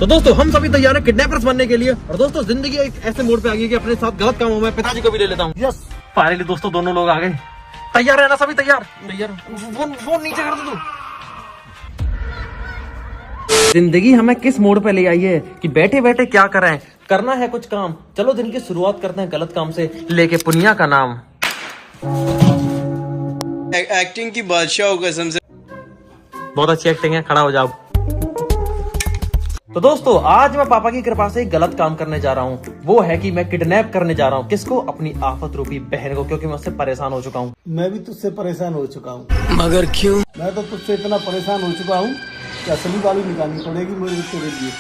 तो दोस्तों हम सभी तैयार हैं किडनैपर्स बनने के लिए। और दोस्तों जिंदगी एक ऐसे मोड़ पे आ गई कि अपने साथ गलत काम हो, मैं पिताजी को भी ले लेता हूँ। यस फाइनली दोस्तों दोनों लोग आ गए। तैयार है ना सभी? तैयार तैयार। वो नीचे कर दो। जिंदगी हमें किस मोड़ पे ले आई है कि बैठे बैठे क्या करें, करना है कुछ काम। चलो दिन की शुरुआत करते हैं गलत काम से, लेके पुनिया का नाम। एक्टिंग की बादशाह हो कसम से। बहुत अच्छी एक्टिंग है, खड़ा हो जाओ। तो दोस्तों आज मैं पापा की कृपा से एक गलत काम करने जा रहा हूँ। वो है कि मैं किडनैप करने जा रहा हूँ। किसको? अपनी आफत रूपी बहन को, क्योंकि मैं उससे परेशान हो चुका हूँ। मैं भी तुझसे परेशान हो चुका हूँ। मगर क्यों? मैं तो तुझसे इतना परेशान हो चुका हूँ कि असली वाली निकालनी पड़ेगी मुझे तेरे लिए।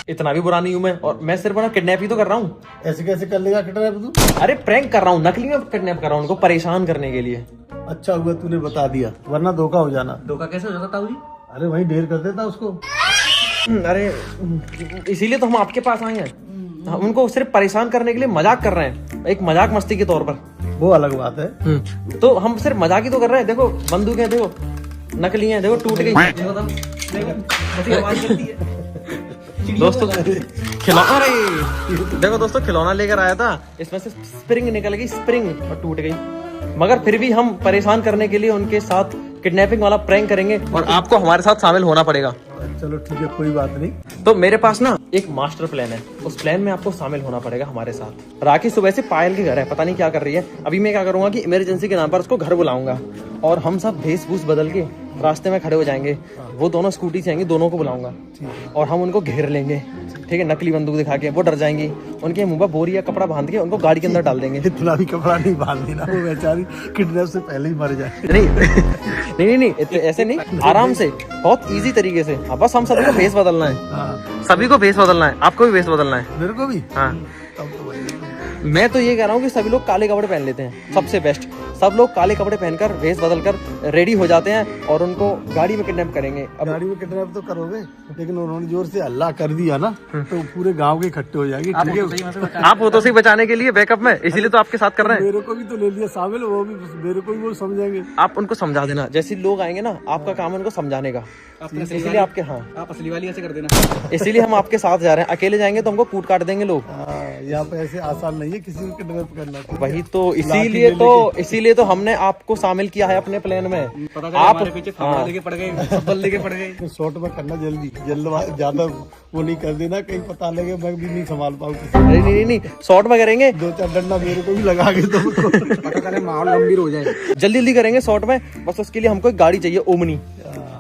इतना भी बुरा नहीं हूँ मैं, और मैं सिर्फ ना किडनैप ही तो कर रहा हूँ। ऐसे कैसे कर लेगा किडनैप तू? अरे प्रैंक कर रहा हूँ, नकली में किडनैप कर रहा हूँ उनको परेशान करने के लिए। अच्छा हुआ तूने बता दिया, वरना धोखा हो जाना। धोखा कैसे हो जाता ताऊ जी? अरे वही ढेर कर देता उसको। अरे इसीलिए तो हम आपके पास आए हैं। हम उनको सिर्फ परेशान करने के लिए मजाक कर रहे हैं, एक मजाक मस्ती के तौर पर। वो अलग बात है। तो हम सिर्फ मजाक ही तो कर रहे हैं। देखो बंदूकें देखो, नकली हैं, देखो टूट गई। दोस्तों खिलौना, अरे देखो दोस्तों खिलौना लेकर आया था, इसमें से स्प्रिंग निकल गई, स्प्रिंग, और टूट गई। मगर फिर भी हम परेशान करने के लिए उनके साथ किडनैपिंग वाला प्रैंक करेंगे, और आपको हमारे साथ शामिल होना पड़ेगा। चलो ठीक है, कोई बात नहीं। तो मेरे पास ना एक मास्टर प्लान है, उस प्लान में आपको शामिल होना पड़ेगा हमारे साथ। राखी सुबह से पायल के घर है, पता नहीं क्या कर रही है। अभी मैं क्या करूंगा कि इमरजेंसी के नाम पर उसको घर बुलाऊंगा, और हम सब भेष-भूष बदल के रास्ते में खड़े हो जाएंगे। वो दोनों स्कूटी से आएंगे, दोनों को बुलाऊंगा, और हम उनको घेर लेंगे, ठीक है, नकली बंदूक दिखा के। वो डर जाएंगी, उनके मुंह पर बोरी या कपड़ा बांध के उनको गाड़ी के अंदर डाल देंगे। इतना भी कपड़ा नहीं बांध देना, वो बेचारी किडनैप से पहले ही मर जाए। नहीं, ऐसे नहीं, आराम से, बहुत इजी तरीके से। अब बस हम सभी को भेष बदलना है, सभी को भेष बदलना है। आपको भी भेष बदलना है। मेरे को भी? हाँ। तब तो मैं तो ये कह रहा हूँ कि सभी लोग काले कपड़े पहन लेते हैं, सबसे बेस्ट। सब लोग काले कपड़े पहनकर भेष बदलकर रेडी हो जाते हैं, और उनको गाड़ी में किडनैप करेंगे। अब गाड़ी में किडनैप तो करोगे, लेकिन उन्होंने जोर से हल्ला कर दिया ना तो पूरे गांव के इकट्ठे हो जाएंगे। ठीक है, आप वो तो सही बचाने के लिए बैकअप में, इसीलिए तो आपके साथ कर रहे हैं। मेरे को भी तो ले लिया शामिल, वो भी मेरे को भी वो समझेंगे। आप उनको समझा देना, जैसे लोग आएंगे ना, आपका काम है उनको समझाने का। इसीलिए आपके, हाँ, आप असली वाली ऐसे कर देना। इसीलिए हम आपके साथ जा रहे हैं। अकेले जाएंगे तो हमको कूट काट देंगे लोग। यहाँ पे ऐसे आसान नहीं है किसी को किडनैप करना। वही तो, इसीलिए तो हमने आपको शामिल किया है अपने प्लान में। आप पीछे लेके पड़ गए, सब्बल लेके पड़ गए। तो शॉर्ट में करना जल्दी, ज्यादा वो नहीं कर देना, कहीं पता लगे मैं भी नहीं संभाल पाऊँ। नहीं, शॉर्ट में करेंगे। 2-4 डंडा मेरे को भी लगा के तो पता चले माहौल गंभीर हो जाए। जल्दी करेंगे शॉर्ट में। बस उसके लिए हमको एक गाड़ी चाहिए, ओमनी।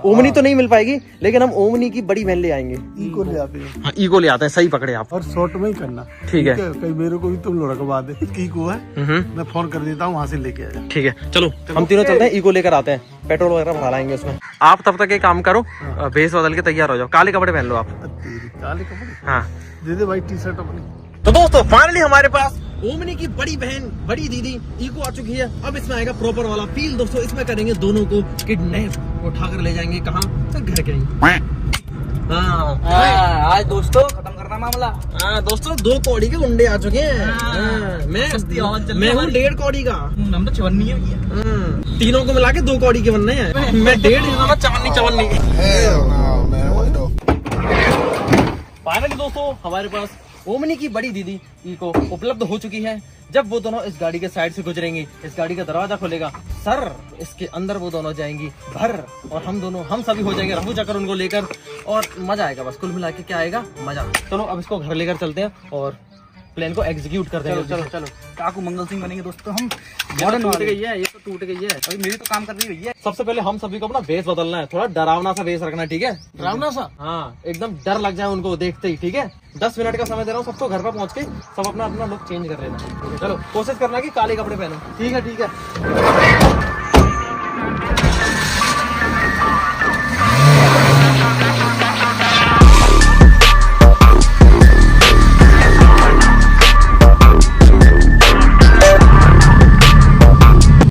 ओमनी तो नहीं मिल पाएगी, लेकिन हम ओमनी की बड़ी वैन ले आएंगे। इको ले आते हैं। हाँ, इको ले आते हैं, सही पकड़े आप। और शॉर्ट में ही करना, ठीक है। कहीं मेरे को भी तुम लोग रखवा दे। इको है, मैं फोन कर देता हूँ, वहाँ से लेके आया। ठीक है, चलो हम तीनों चलते हैं, इको लेकर आते हैं, पेट्रोल वगैरह भरा लाएंगे उसमें। आप तब तक एक काम करो, भेष बदल के तैयार हो जाओ, काले कपड़े पहन लो आप। काले कपड़े? हाँ दे दे भाई टी-शर्ट अपनी। तो दोस्तों फाइनली हमारे पास ओमनी की बड़ी बहन, बड़ी दीदी इको आ चुकी है। अब इसमें आएगा प्रॉपर वाला फील दोस्तों। इसमें करेंगे दोनों को किडनैप, उठाकर ले जाएंगे कहाँ? तो घर के। आज दोस्तों खत्म करना मामला। हाँ दोस्तों, 2 कौड़ी के गुंडे आ चुके हैं। मैं हूँ 1.5 कौड़ी का। हम तो चवन्नी है भैया। तीनों को मिला के 2 कौड़ी के बनने हैं। मैं 1.5 चवन्नी। फाइनली दोस्तों हमारे पास ओमनी की बड़ी दीदी इको उपलब्ध हो चुकी है। जब वो दोनों इस गाड़ी के साइड से गुजरेंगी, इस गाड़ी का दरवाजा खुलेगा, सर इसके अंदर वो दोनों जाएंगी भर, और हम सभी हो जाएंगे रफू चक्कर उनको लेकर, और मजा आएगा। बस कुल मिला के क्या आएगा? मजा। चलो अब इसको घर लेकर चलते हैं और प्लान को एग्जीक्यूट कर देंगे। चलो काकू मंगल सिंह बनेंगे दोस्तों हम। मॉडर्न टूट गई है, ये तो टूट गई है, अभी मेरी तो काम कर रही है। सबसे पहले हम सभी को अपना भेष बदलना है, थोड़ा डरावना सा भेष रखना है, ठीक है? डरावना सा? हाँ, एकदम डर लग जाए उनको देखते ही, ठीक है? 10 मिनट का समय दे रहा हूँ सबको, घर पर पहुंच के सब अपना अपना लुक चेंज कर लेना, ठीक है? चलो कोशिश करना कि काले कपड़े पहनो। ठीक है।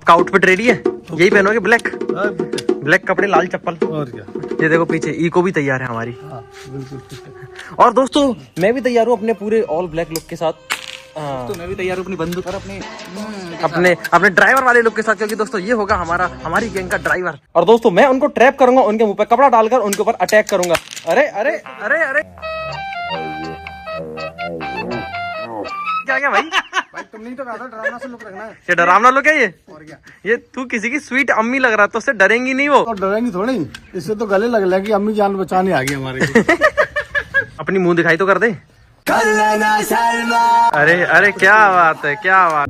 आउटफिट रेडी है, यही पहनोगे? ब्लैक कपड़े, लाल चप्पल, और क्या? ये देखो पीछे इको भी तैयार है हमारी। बिल्कुल ठीक है। और दोस्तों मैं भी तैयार हूँ अपने पूरे ऑल ब्लैक लुक के साथ। तो मैं भी तैयार हूँ अपनी बंदूक और अपने ड्राइवर वाले लुक के साथ, क्योंकि दोस्तों ये होगा हमारी गैंग का ड्राइवर। और दोस्तों मैं उनको ट्रैप करूंगा, उनके मुंह पे कपड़ा डालकर उनके ऊपर अटैक करूंगा। अरे अरे अरे अरे क्या भाई? भाई तुम नहीं तो कहा था डरावना सा लुक रखना है। ये डरावना लोग है ये? और क्या? ये तू किसी की स्वीट अम्मी लग रहा है, तो उससे डरेंगी नहीं वो। और डरेंगी थोड़ी, इससे तो गले लग लगी अम्मी जान बचाने आ गई हमारे को। अपनी मुंह दिखाई तो कर दे। अरे अरे क्या बात है, क्या बात।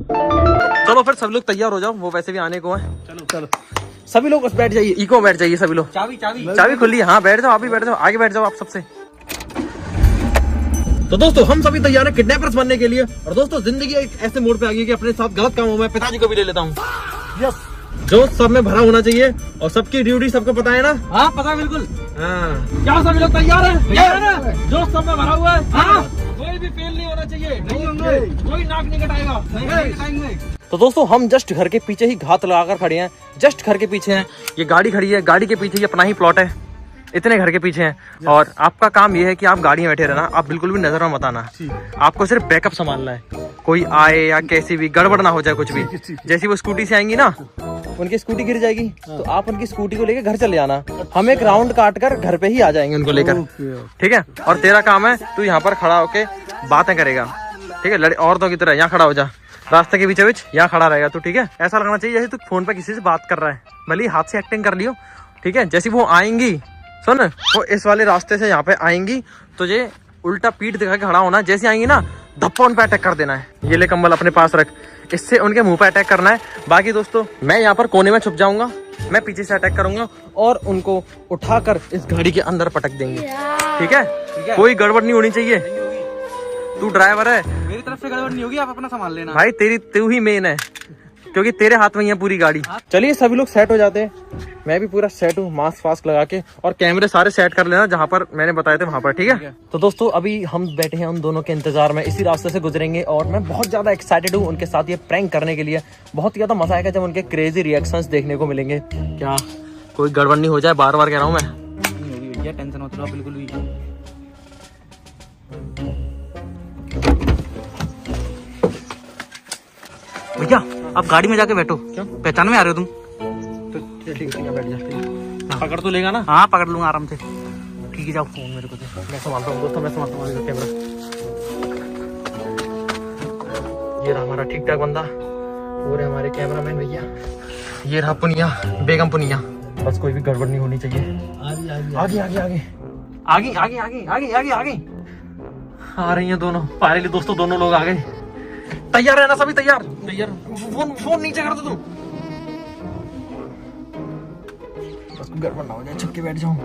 चलो फिर सब लोग तैयार हो जाओ, वो वैसे भी आने को है। चलो चलो सभी लोग बस बैठ जाइए, इको बैठ जाइए सभी लोग। चाबी चाबी चाबी खुली है, हाँ बैठ जाओ, आप भी बैठ जाओ, आगे बैठ जाओ आप सबसे। तो दोस्तों हम सभी तैयार हैं किडनैपर्स बनने के लिए। और दोस्तों जिंदगी एक ऐसे मोड़ पे आ गई कि अपने साथ गलत काम हो, मैं पिताजी को भी ले लेता हूँ। यस, जो सब में भरा होना चाहिए और सबकी ड्यूटी सबको पता है ना। हाँ पता है बिल्कुल। हाँ क्या सभी लोग तैयार हैं? तैयार है। जो सब में भरा हुआ है, हाँ। कोई भी फेल नहीं होना चाहिए, नहीं होंगे, कोई नाक नहीं कटाएगा। नहीं कटाएंगे। तो दोस्तों हम जस्ट घर के पीछे ही घात लगाकर खड़े हैं, जस्ट घर के पीछे हैं। ये गाड़ी खड़ी है, गाड़ी के पीछे ही अपना ही प्लॉट है, इतने घर के पीछे हैं। और आपका काम ये है कि आप गाड़ी में बैठे रहना, आप बिल्कुल भी नजर में मत आना। आपको सिर्फ बैकअप संभालना है, कोई आए या कैसी भी गड़बड़ ना हो जाए कुछ भी। जैसी वो स्कूटी से आएंगी ना, उनकी स्कूटी गिर जाएगी तो आप उनकी स्कूटी को लेकर घर चले आना, हम एक राउंड काट कर घर पे ही आ जाएंगे उनको लेकर, ठीक है। और तेरा काम है तू यहाँ पर खड़ा होके बातें करेगा, ठीक है। औरतों की तरह यहाँ खड़ा हो जा, रास्ते के बीचों बीच यहाँ खड़ा रहेगा तू, ठीक है। ऐसा लगना चाहिए जैसे तू फोन पे किसी से बात कर रहा है, भले ही हाथ से एक्टिंग कर लियो, ठीक है। जैसी वो आएंगी, सुन, वो इस वाले रास्ते से यहाँ पे आएंगी, तुझे उल्टा पीठ दिखा के खड़ा होना। जैसे आएंगी ना, धप्पा उन पे अटैक कर देना है। ये ले कंबल अपने पास रख, इससे उनके मुंह पे अटैक करना है। बाकी दोस्तों मैं यहाँ पर कोने में छुप जाऊंगा, मैं पीछे से अटैक करूंगा और उनको उठाकर इस गाड़ी के अंदर पटक देंगे, ठीक है। कोई गड़बड़ नहीं होनी चाहिए, तू ड्राइवर है, मेरी तरफ से गड़बड़ नहीं होगी, आप अपना संभाल लेना। भाई तू ही मेन है, क्योंकि तेरे हाथ में ही है पूरी गाड़ी। चलिए सभी लोग सेट हो जाते हैं, मैं भी पूरा सेट हूँ मास्क वास्क लगा के, और कैमरे सारे सेट कर लेना जहाँ पर मैंने बताए थे वहाँ पर, ठीक है। तो दोस्तों अभी हम बैठे हैं उन दोनों के इंतजार में, इसी रास्ते से गुजरेंगे और मैं बहुत ज्यादा एक्साइटेड हूँ उनके साथ ये प्रैंक करने के लिए। बहुत ज्यादा मजा आएगा जब उनके क्रेजी रिएक्शंस देखने को मिलेंगे। क्या कोई गड़बड़ नहीं हो जाए, बार बार कह रहा हूँ मैं। नहीं होगी भैया, टेंशन मत लो बिल्कुल भी। भैया आप गाड़ी में जाके बैठो। क्यों? पहचान में आ रहे हो तुम? तो ठीक है बैठ जा, पकड़ तो लेगा ना? हाँ पकड़ लूंगा आराम से, ठीक है जाओ। फोन मेरे को दे, मैं संभालता हूँ दोस्तों, मैं संभालता हूँ कैमरा। ये रहा हमारा ठीक ठाक बंदा, वो रहे हमारे कैमरामैन भैया, ये रहा पुनिया, बेगम पुनिया। बस कोई भी गड़बड़ नहीं होनी चाहिए। आगे आगे आगे आगे आगे आगे आगे आगे आगे आ रही हैं दोनों। फाइनली दोस्तों दोनों लोग आ गए। तैयार है ना सभी? तैयार तैयार। फोन नीचे कर दो तुम, बस गड़बड़ ना हो जाए, छुप के बैठ जाऊं।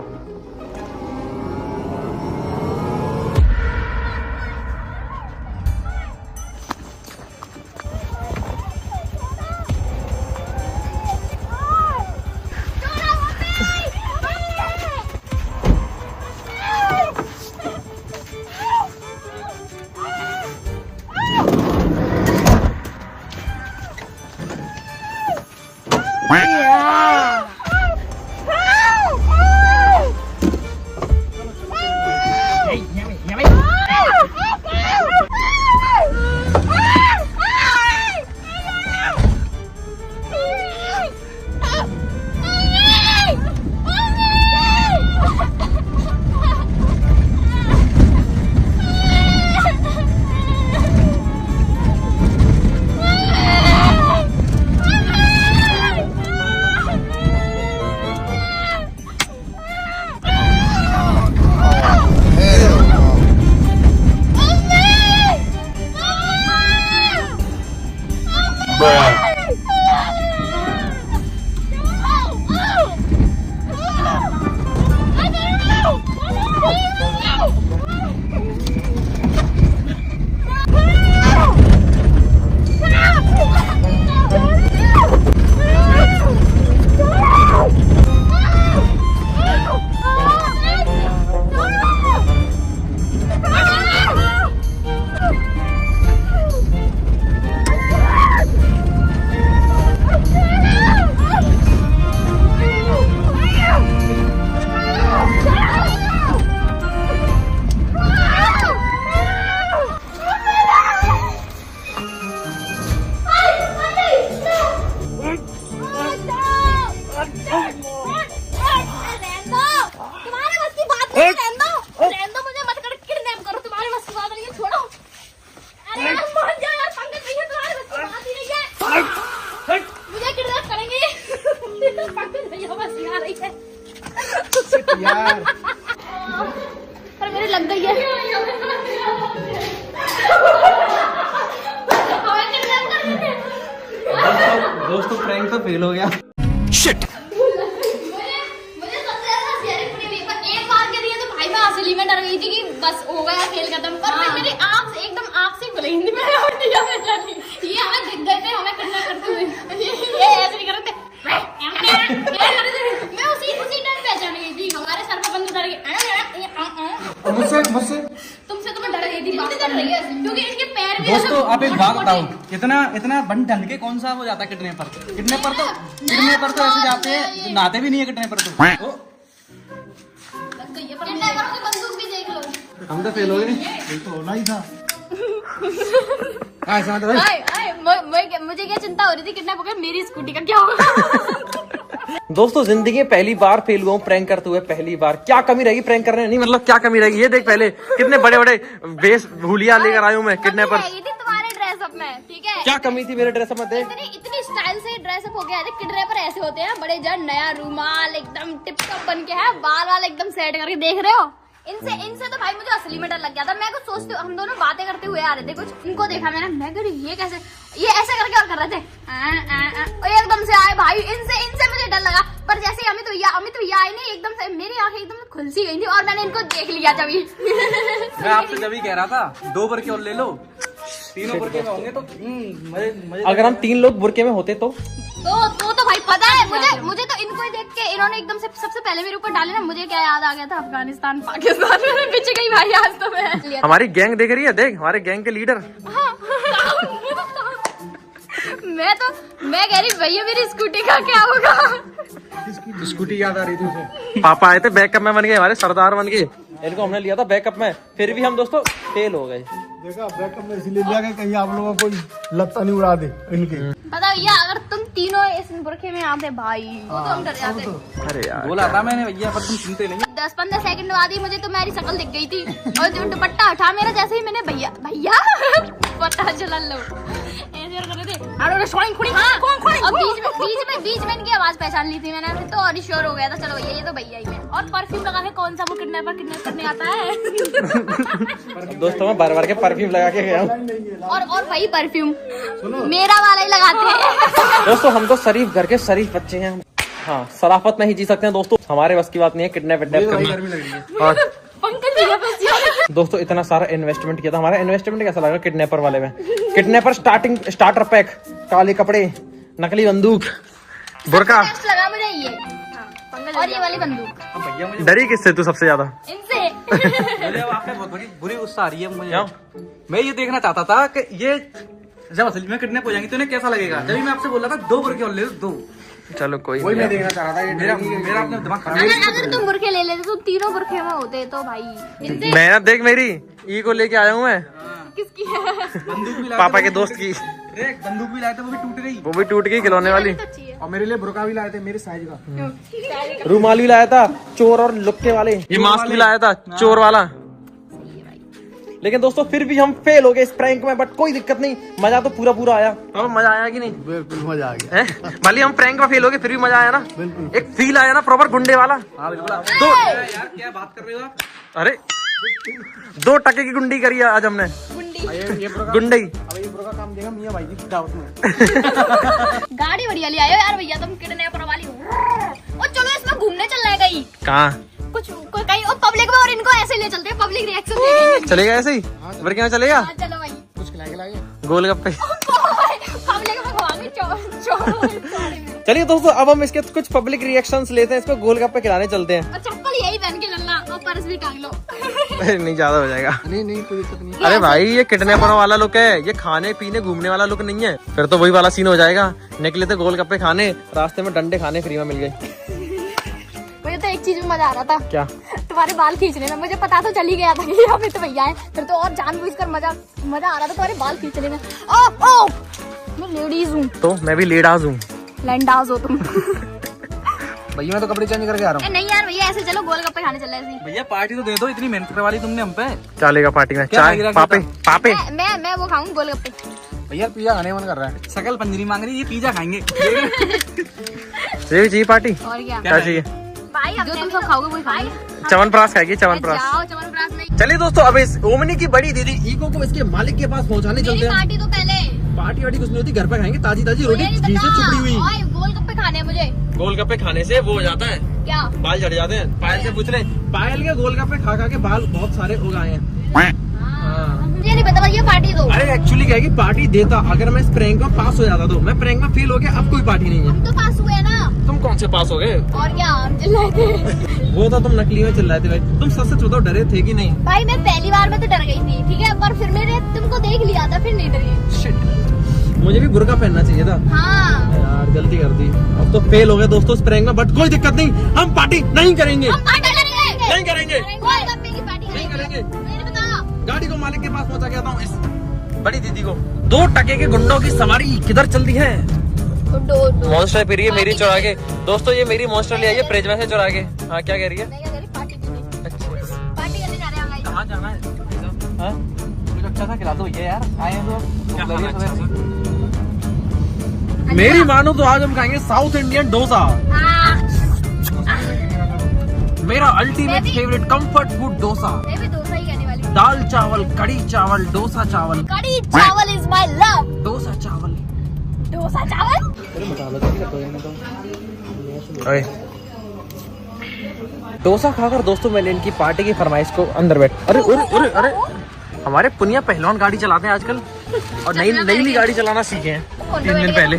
फेल हो गया। मुझे सबसे ज्यादा शेयरिंग पूरी हुई, पर एक बार के लिए तो भाई मैं असली में डर गई थी कि बस हो गया, खेल खत्म। पर फिर मेरी आंख से एकदम आंख से खुली हिंदी में और दिया में चली। ये हमें दिख गए थे, हमें कितना करते हुए ये ऐसे नहीं करते। मैं उसी टाइम पहचान गई थी, हमारे सर पर बंदूक डर गई। मुझसे तुमसे तो मैं डर गई थी, बात कर रही है क्योंकि इनके पैर भी दोस्तों आप एक बात बताओ, इतना बन ढल के कौन सा हो जाता है किडनैपर तो ऐसे जाते हैं, नहाते भी नहीं है किडनैपर तो। बंदूक भी देख लो। हम तो फेल हो गए। तो होना ही था। मुझे क्या चिंता हो रही थी किडनैप हो गया, मेरी स्कूटी का क्या होगा। दोस्तों जिंदगी में पहली बार फेल हुआ हूँ प्रैंक करते हुए, पहली बार। क्या कमी रहेगी प्रैंक करने, नहीं मतलब क्या कमी रहेगी। ये देख पहले कितने बड़े बड़े बेस भूलिया लेकर आया हूँ मैं किडनैपर। तुम्हारे ड्रेसअप में, ठीक है। क्या कमी थी मेरे ड्रेसअप में, देख इतनी स्टाइल से ड्रेसअप हो गया है। किडनैपर ऐसे होते हैं, बड़े जन, नया रूमाल एकदम टिप टॉप बन के है, बाल वाल एकदम सेट करके, देख रहे हो। इनसे तो भाई मुझे असली में डर लग गया था। मैं कुछ सोचते, हम दोनों बातें करते हुए आ रहे थे, कुछ इनको देखा मैंने, मैं कह रही ये कैसे, ये ऐसे करके और कर रहे थे, एकदम से आए भाई। इनसे मुझे डर लगा। पर जैसे अमित भैया आए नहीं, एकदम से मेरी आंखें एकदम खुल सी गई थी और मैंने इनको देख लिया जब ही। मैं आपसे जब ही कह रहा था 2 बरके और ले लो, 3 बरके में होंगे तो मजे। अगर हम 3 लोग बुरके में होते तो भाई पता है मुझे तो इनको ही देख के इन्होंने एकदम से सबसे पहले मेरे ऊपर डाले ना, मुझे क्या याद आ गया था, अफगानिस्तान पाकिस्तान में पिछ गई भाई आज तो मैं। हमारी गैंग देख रही है, देख हमारे गैंग के लीडर। मैं कह रही भैया मेरी स्कूटी का क्या होगा। स्कूटी याद आ रही थी उसे। पापा आए थे बैकअप में बन गए, हमारे सरदार बन गए। इनको हमने लिया था बैकअप में, फिर भी हम दोस्तों फेल हो गए। देखा बैकअप में इसलिए लिया कि कहीं आप लोगों को कोई लत्ता नहीं उड़ा दे इनके। पता भैया अगर तुम तीनों इस बुरखे में आते भाई तो हम डर जाते। अरे यार बोला था मैंने भैया, पर तुम सुनते नहीं। 10-15 सेकंड बाद ही मुझे तो मेरी शक्ल दिख गई थी और जो दुपट्टा उठा मेरा, जैसे ही मैंने भैया पता चला लो ऐसे कर रहे थे। और बीच में इनकी आवाज पहचान ली थी मैंने, तो और ही श्योर हो गया था चलो भैया ये तो भैया ही है। और परफ्यूम लगा के कौन सा वो किडनैपर करने आता है। दोस्तों मैं बार के परफ्यूम लगा के गया हूँ। और वही परफ्यूम मेरा वाला ही लगाते हैं। दोस्तों हम तो शरीफ घर के शरीफ बच्चे हैं। हाँ शराफत में ही जी सकते हैं दोस्तों, हमारे बस की बात नहीं है किडनैप करना। और दोस्तों इतना सारा इन्वेस्टमेंट किया था, हमारा इन्वेस्टमेंट कैसा लगा किडनैपर वाले में। किडनैपर स्टार्टर पैक, काले कपड़े, नकली बंदूक, बुरका लगा मुझे ये और ये वाली बंदूक। भैया मुझे डरी किससे तू सबसे ज्यादा? इनसे। आपने बहुत बुरी गुस्सा आ रही है मुझे। मैं ये देखना चाहता था कि ये जब असली में किडनैप हो जाएंगे तो इन्हें कैसा लगेगा। जब मैं आपसे बोल रहा था 2 बरके और ले लो, 2। चलो कोई वही मैं देखना चाह रहा था। मेरा अपने दिमाग खराब। अगर तुम बुरखे ले लेते तो तीनों बुरखे में होते तो भाई। इनसे मेहनत देख मेरी ई को लेके आया हूँ मैं, किसकी है? बंदूक भी पापा के दोस्त की। बंदूक भी लाए थे, वो भी टूट गई। वो भी टूट गई खिलौने वाली। और मेरे लिए बुरका भी लाए थे मेरे साइज का। रूमाल भी लाया था चोर और लुक्के वाले, ये मास्क भी लाया था चोर वाला। लेकिन दोस्तों फिर भी हम फेल हो गए इस प्रैंक में, बट कोई दिक्कत नहीं, मजा तो पूरा आया। अब मजा आया कि नहीं? बिल्कुल मजा आ गया। भले हम प्रैंक में फेल हो गए फिर भी मजा आया ना, एक फील आया ना प्रॉपर गुंडे वाला। हाँ बिल्कुल। दो यार क्या बात कर रहे हो आप? अरे 2 टके की गुंडी करी आज हमने, गुंडई। अब ये बुरका काम देगा मियां भाई की दावत में। गाड़ी बढ़िया ले आयो यार भैया, तुम किडनैपर वाली हो। और चलो इसमें घूमने चलना है कहीं, कहाँ कुछ कहीं और पब्लिक में, और इनको ऐसे ले चलते हैं, पब्लिक रिएक्शन देंगे। चलेगा ऐसे ही बरके में चलेगा? हाँ, चलो भाई कुछ खिलाएंगे गोलगप्पे। पब्लिक में खवाएंगे चोर। चलिए दोस्तों अब हम इसके कुछ पब्लिक रिएक्शंस लेते हैं, इसको गोलगप्पे खिलाने चलते हैं। और चप्पल यही पहन के चलना और पर्स भी टांग लो। नहीं ज्यादा हो जाएगा। नहीं कोई दिक्कत नहीं। अरे भाई ये किडनैपर वाला लुक है, ये खाने पीने घूमने वाला लुक नहीं है। फिर तो वही वाला सीन हो जाएगा, निकले थे गोलगप्पे खाने, रास्ते में डंडे खाने फ्री में मिल गए। मुझे तो एक चीज में मजा आ रहा था, क्या? तुम्हारे बाल खींचने में। मुझे पता तो चल ही गया था कि यहाँ पे तो भैया है, फिर तो और जानबूझकर मजा आ रहा था तुम्हारे बाल खींचने में। ओ मैं लेडीज हूँ तो मैं भी लेडाज हूँ। लैंडाज हो तुम। भैया मैं तो कपड़े चेंज करके आ रहा हूँ। नहीं यार भैया ऐसे चलो, गोलगप्पे खाने चल रहे। भैया पार्टी तो दे दो, इतनी मेहनत करवा ली तुमने हम पे। चलेगा पार्टी में क्या चाय लग रहा पापे है? पापे मैं वो खाऊंगी गोलगप्पे। भैया पिज्जा खाने मन कर रहा है। सकल पंजरी मांग रही है, ये पिज्जा खाएंगे। ये भी चाहिए पार्टी? और क्या क्या चाहिए? भाई जो तुम सब खाओगे वही खाएंगे। च्यवनप्राश खाएगी, च्यवनप्राश। जाओ च्यवनप्राश नहीं चलिए दोस्तों, अब इस ओमनी की बड़ी दीदी ईको को इसके मालिक के पास पहुंचाने चलते मेरी हैं। पार्टी तो पहले। पार्टी वार्टी कुछ नहीं होती, घर पे खाएंगे ताजी ताजी रोटी मुझे नहीं घी से पता। चुपड़ी हुई। ओए, गोलगप्पे खाने हैं मुझे। गोलगप्पे खाने से वो हो जाता है, क्या? बाल झड़ जाते हैं। पायल से पूछ ले, पायल के गोलगप्पे खा खा के बाल बहुत सारे उग आए हैं। हाँ। मुझे नहीं पता, ये पार्टी दो। अरे एक्चुअली क्या है कि पार्टी देता, अगर मैं इस प्रैंक में पास हो जाता तो मैं प्रैंक में फेल हो गया, अब कोई पार्टी नहीं है। हम तो पास हुए ना। तुम कौन से पास हो गए? और क्या, हम चिल्लाए थे। वो तो तुम नकली में चिल्लाए थे भाई। तुम सच सच बताओ, डरे थे कि नहीं? भाई मैं पहली बार में तो डर गई थी, ठीक है, पर फिर मैंने तुमको देख लिया था, फिर नहीं डरी। शिट, मुझे भी बुर्का पहनना चाहिए था हाँ, यार, गलती कर दी। अब तो फेल हो गए दोस्तों इस प्रैंक में, बट कोई दिक्कत नहीं, हम पार्टी नहीं करेंगे। हम पार्टी करेंगे। नहीं करेंगे। गोलगप्पे की पार्टी नहीं करेंगे। मुझे नहीं पता। गाड़ी को मालिक के पास पहुंचा के आता हूँ इस बड़ी दीदी को। 2 टके के गुंडों की सवारी किधर चल दी है? मॉन्स्टर पी रही है मेरी चुरा के। दोस्तों ये मेरी मॉन्स्टर ले आई है प्रेज में से चुरा के। हाँ क्या कह रही है? मैं क्या कह रही, पार्टी करनी। अच्छा, पार्टी करने जा रहे हैं भाई। कहाँ जाना है? हाँ? कुछ अच्छा सा खिला दो ये यार, आए हैं तो क्या भूख लगी है खाना सुबह से। मेरी मानो तो आज हम खाएंगे साउथ इंडियन डोसा, हाँ, मेरा अल्टीमेट मैं भी- फेवरेट कंफर्ट फूड डोसा। मैं भी डोसा ही कहने वाली हूँ। दाल चावल, कड़ी चावल, डोसा चावल, कड़ी चावल इज माय लव। डोसा चावल। डोसा चावल। अरे डोसा खाकर दोस्तों मैंने इनकी पार्टी की फरमाइश को अंदर बैठ। अरे अरे अरे अरे, हमारे पुनिया पहलवान गाड़ी चलाते हैं आजकल, और नई गाड़ी चलाना सीखे हैं 3 दिन पहले।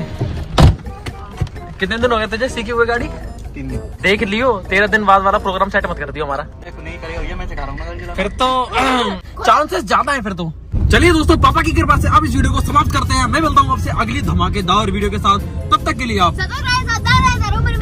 कितने दिन हो गए तुझे सीखे हुए गाड़ी? 3 दिन। देख लियो, 13 दिन बाद वाला प्रोग्राम सेट मत कर दियो हमारा, नहीं करेगा भैया, मैं सिखा रहा हूँ ना गाड़ी चलाना। फिर तो चांसेस ज्यादा है फिर तो। चलिए दोस्तों, पापा की कृपा से अब इस वीडियो को समाप्त करते हैं। मैं मिलता हूँ आपसे अगली धमाकेदार वीडियो के साथ, तब तक के लिए आप सदा रहे, जरूर मेरे